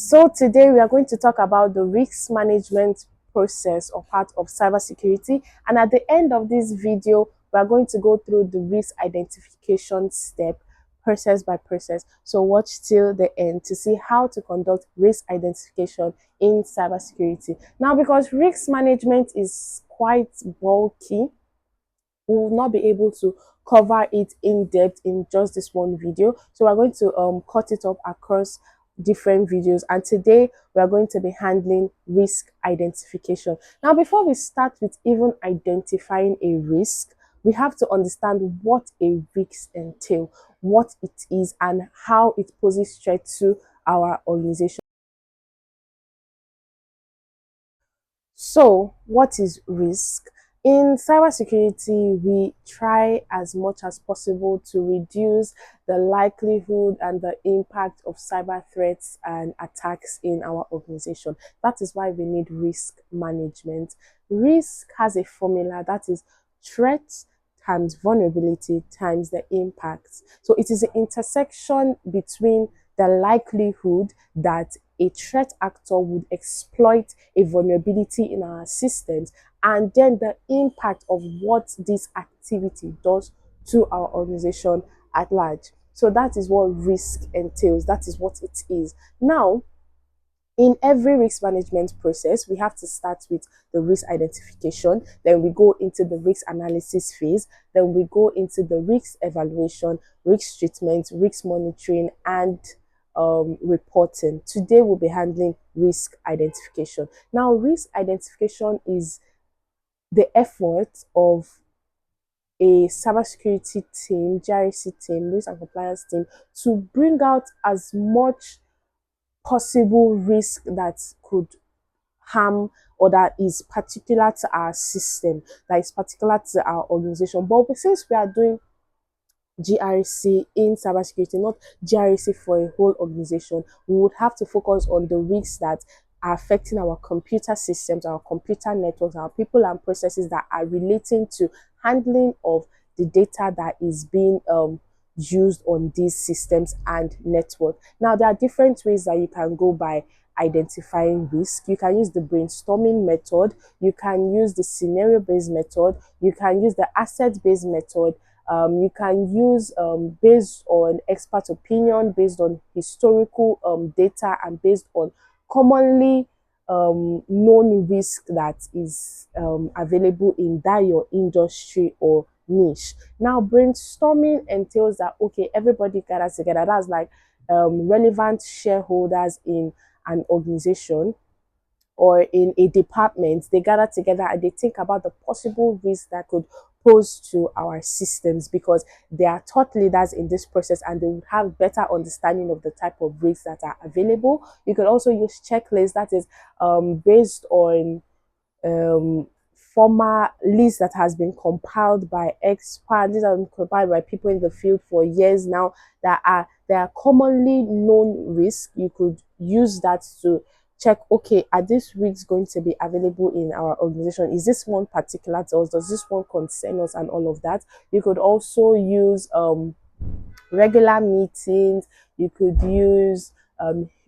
So today we are going to talk about the risk management process or part of cybersecurity. And at the end of this video, we are going to go through the risk identification step, process by process. So watch till the end to see how to conduct risk identification in cybersecurity. Now, because risk management is quite bulky, we will not be able to cover it in depth in just this one video, so we're going to cut it up across different videos, and today we are going to be handling risk identification. Now, before we start with even identifying a risk, we have to understand what a risk entails, what it is, and how it poses threat to our organization. So, what is risk? In cybersecurity, we try as much as possible to reduce the likelihood and the impact of cyber threats and attacks in our organization. That is why we need risk management. Risk has a formula that is threat times vulnerability times the impact. So it is the intersection between the likelihood that a threat actor would exploit a vulnerability in our systems, and then the impact of what this activity does to our organization at large. So that is what risk entails. That is what it is. Now, in every risk management process, we have to start with the risk identification, then we go into the risk analysis phase, then we go into the risk evaluation, risk treatment, risk monitoring, and reporting. Today we'll be handling risk identification. Now, risk identification is the effort of a cybersecurity team, GRC team, risk and compliance team, to bring out as much possible risk that could harm or that is particular to our system, that is particular to our organization. But since we are doing GRC in cybersecurity, not GRC for a whole organization, we would have to focus on the risks that are affecting our computer systems, our computer networks, our people and processes that are relating to handling of the data that is being used on these systems and network. Now, there are different ways that you can go by identifying risk. You can use the brainstorming method, you can use the scenario-based method, you can use the asset-based method, you can use based on expert opinion, based on historical data, and based on commonly known risk that is available in that your industry or niche. Now, brainstorming entails that, okay, everybody gathers together. That's like relevant shareholders in an organization or in a department. They gather together and they think about the possible risks that could pose to our systems, because they are thought leaders in this process and they would have better understanding of the type of risks that are available. You could also use checklists that is based on former list that has been compiled by experts. These have been compiled by people in the field for years now. There are commonly known risks. You could use that to check, okay, are these risks going to be available in our organization? Is this one particular to us? Does this one concern us? And all of that. You could also use regular meetings. You could use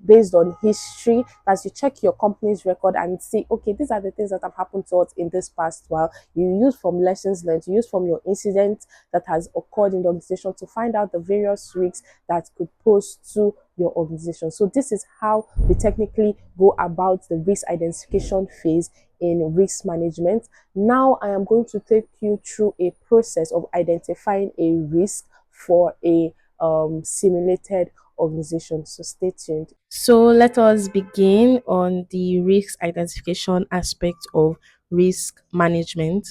based on history, as you check your company's record and see, okay, these are the things that have happened to us in this past while. You use from lessons learned, you use from your incident that has occurred in the organization to find out the various risks that could pose to your organization. So this is how we technically go about the risk identification phase in risk management. Now I am going to take you through a process of identifying a risk for a simulated organization. So stay tuned. So let us begin on the risk identification aspect of risk management.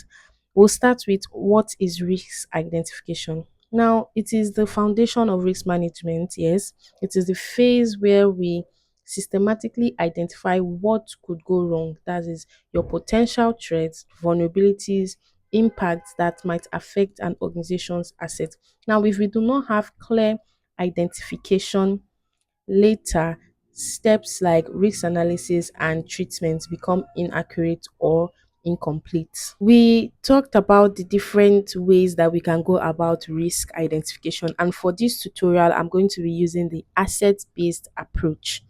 We'll start with what is risk identification. Now, it is the foundation of risk management. Yes, it is the phase where we systematically identify what could go wrong. That is your potential threats, vulnerabilities, impacts that might affect an organization's assets. Now, if we do not have clear identification later, steps like risk analysis and treatment become inaccurate or incomplete. We talked about the different ways that we can go about risk identification, and for this tutorial, I'm going to be using the asset based approach.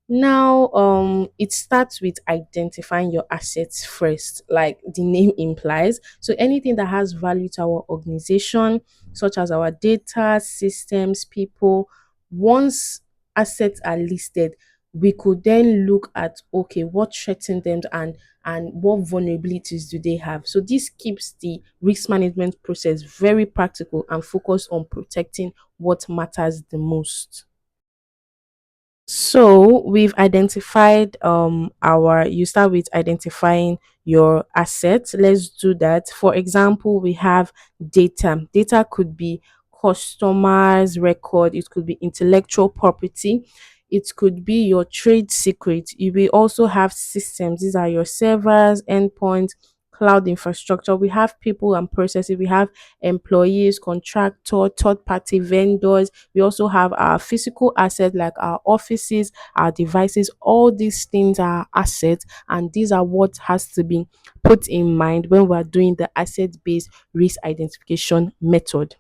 Now, it starts with identifying your assets first, like the name implies. So anything that has value to our organization, such as our data, systems, people, once assets are listed, we could then look at, okay, what threaten them, and what vulnerabilities do they have. So this keeps the risk management process very practical and focused on protecting what matters the most. So we've identified our you start with identifying your assets. Let's do that. For example, we have data. Data could be customers record, it could be intellectual property, it could be your trade secret. You will also have systems. These are your servers, endpoints, cloud infrastructure. We have people and processes. We have employees, contractor, third party vendors. We also have our physical assets like our offices, our devices. All these things are assets, and these are what has to be put in mind when we're doing the asset based risk identification method.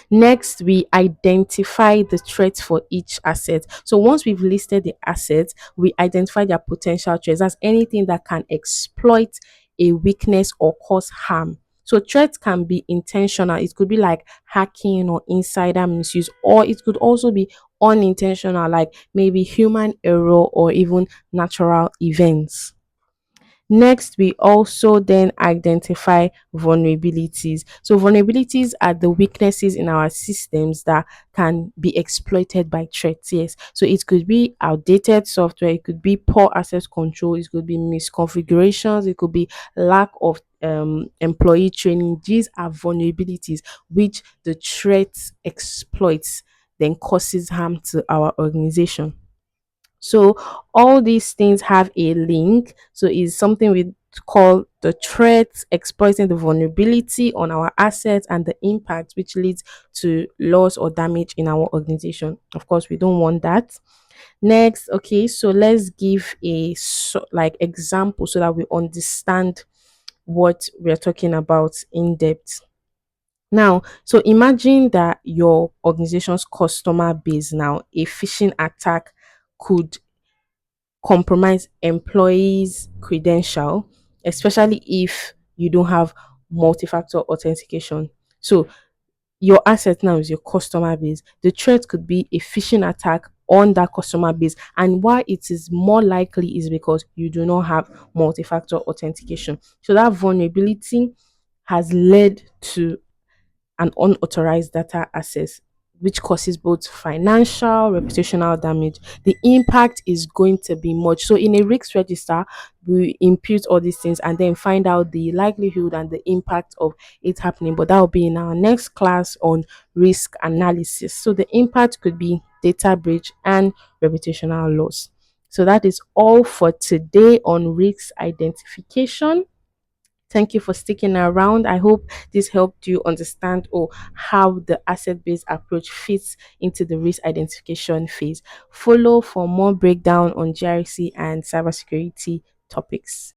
Next, we identify the threats for each asset. So once we've listed the assets, we identify their potential threats. That's anything that can exploit a weakness or cause harm. So threats can be intentional. It could be like hacking or insider misuse, or it could also be unintentional, like maybe human error or even natural events. Next, we also then identify vulnerabilities. So, vulnerabilities are the weaknesses in our systems that can be exploited by threats. Yes. So, it could be outdated software, it could be poor access control, it could be misconfigurations, it could be lack of employee training. These are vulnerabilities which the threat exploits, then causes harm to our organization. So all these things have a link. So it's something we call the threats exploiting the vulnerability on our assets and the impact which leads to loss or damage in our organization. Of course, we don't want that. Next, okay, so let's give a like example so that we understand what we're talking about in depth. Now, so imagine that your organization's customer base now, a phishing attack could compromise employees' credential, especially if you don't have multi-factor authentication. So your asset now is your customer base. The threat could be a phishing attack on that customer base, and why it is more likely is because you do not have multi-factor authentication. So that vulnerability has led to and unauthorized data access, which causes both financial, reputational damage. The impact is going to be much. So, in a risk register, we impute all these things and then find out the likelihood and the impact of it happening. But that will be in our next class on risk analysis. So, the impact could be data breach and reputational loss. So, that is all for today on risk identification. Thank you for sticking around. I hope this helped you understand how the asset based approach fits into the risk identification phase. Follow for more breakdown on GRC and cybersecurity topics.